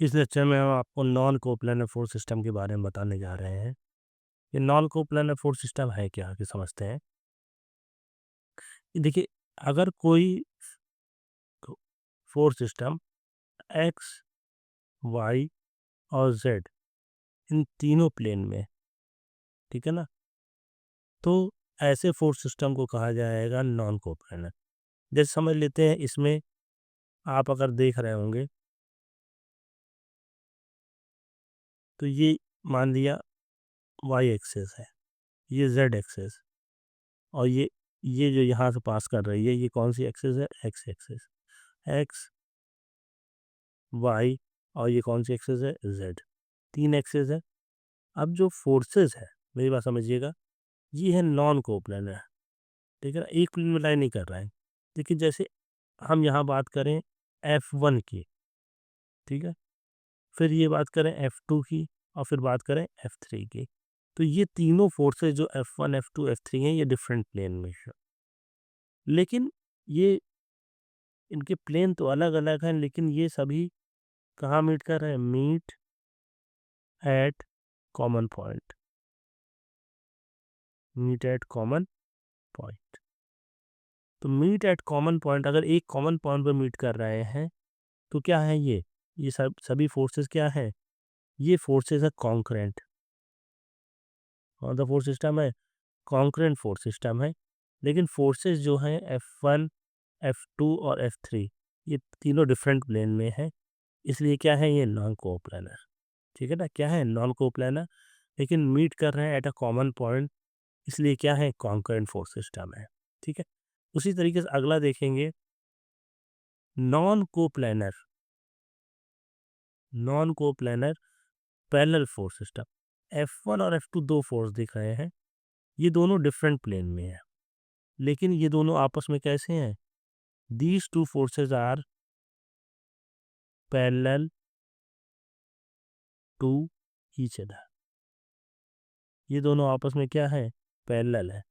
इस लेक्चर में हम आपको नॉन कोप्लानर फोर्स सिस्टम के बारे में बताने जा रहे हैं। ये नॉन कोप्लानर फोर्स सिस्टम है क्या, कि समझते हैं। देखिए, अगर कोई फोर्स सिस्टम एक्स, वाई और जेड इन तीनों प्लेन में, ठीक है ना, तो ऐसे फोर्स सिस्टम को कहा जाएगा नॉन कोप्लानर। जैसे समझ लेते हैं, इसमें आप अगर देख रहे होंगे तो ये मान लिया वाई एक्सेस है, ये जेड एक्सेस, और ये जो यहाँ से पास कर रही है, ये कौन सी एक्सेस है? X axis. एक्स, वाई, और ये कौन सी एक्सेस है? जेड। तीन एक्सेस है। अब जो फोर्सेस है, मेरी बात समझिएगा, ये है नॉन कोप्लानर, ठीक है ना, एक प्लेन में लाई नहीं कर रहा है। देखिए, जैसे हम यहाँ बात करें F1 की, ठीक है, फिर ये बात करें F2 की, और फिर बात करें F3 की, तो ये तीनों फोर्सेस जो F1, F2, F3 हैं, ये डिफरेंट प्लेन में है। लेकिन ये इनके प्लेन तो अलग अलग हैं, लेकिन ये सभी कहाँ मीट कर रहे हैं? Meet at common point. Meet at common point. तो मीट एट कॉमन पॉइंट, अगर एक कॉमन पॉइंट पर मीट कर रहे हैं, तो क्या है ये सब सभी फोर्सेस क्या है? ये फोर्सेस है कॉन्करेंट। कौन सा फोर्स सिस्टम है? कॉन्करेंट फोर्स सिस्टम है। लेकिन फोर्सेस जो हैं F1, F2 और F3, ये तीनों डिफरेंट प्लेन में है, इसलिए क्या है? ये नॉन कोप्लानर, ठीक है ना। क्या है? नॉन कोप्लानर, लेकिन मीट कर रहे हैं एट अ कॉमन पॉइंट, इसलिए क्या है? कॉन्करेंट फोर्स सिस्टम है, ठीक है। उसी तरीके से अगला देखेंगे, non coplanar. Non coplanar parallel force system. F1 और F2 दो फोर्स दिख रहे हैं, ये दोनों डिफरेंट प्लेन में है, लेकिन ये दोनों आपस में कैसे हैं? These two forces are parallel to each other. ये दोनों आपस में क्या है? पैरेलल है,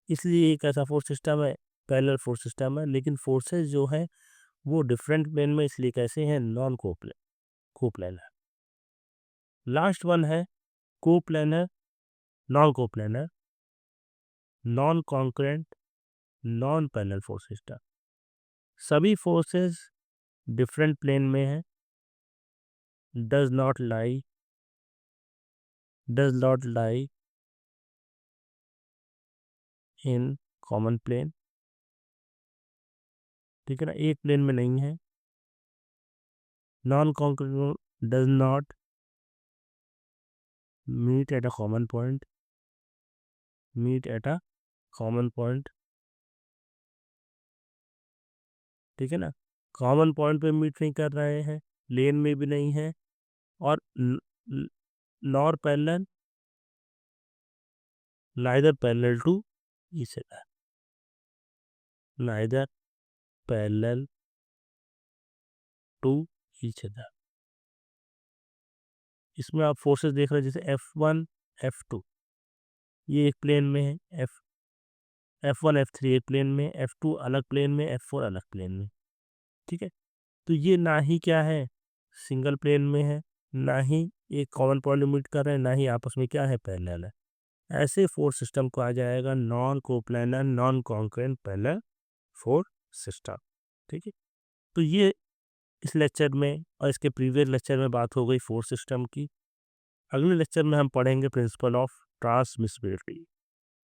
इसलिए एक ऐसा फोर्स सिस्टम है, पैरेलल फोर्स सिस्टम है, लेकिन फोर्सेस जो है वो डिफरेंट प्लेन में, इसलिए कैसे हैं? Non coplanar. लास्ट वन है coplanar, non coplanar, non concurrent, non parallel force system. सभी फोर्सेस डिफरेंट प्लेन में है, does not lie in common plane, ठीक है ना, एक प्लेन में नहीं है। Non concurrent, does not meet at a common point, meet at a common point, ठीक है ना, कॉमन पॉइंट पे मीट नहीं कर रहे हैं, प्लेन में भी नहीं है, और nor parallel, neither parallel to each other, neither parallel to each other. इसमें आप फोर्सेस देख रहे हैं, जैसे F1, F2 ये एक प्लेन में है, F1, F3 एक प्लेन में, F2 अलग प्लेन में, F4 अलग प्लेन में, ठीक है। तो ये ना ही क्या है? सिंगल प्लेन में है, ना ही एक कॉमन पॉइंट मीट कर रहे हैं, ना ही आपस में क्या है? पैरेलल है। ऐसे फोर्स सिस्टम को आ जाएगा non coplanar, non concurrent parallel force system, ठीक है। तो ये इस लेक्चर में और इसके प्रीवियस लेक्चर में बात हो गई फोर्स सिस्टम की। अगले लेक्चर में हम पढ़ेंगे प्रिंसिपल ऑफ ट्रांसमिसिबिलिटी।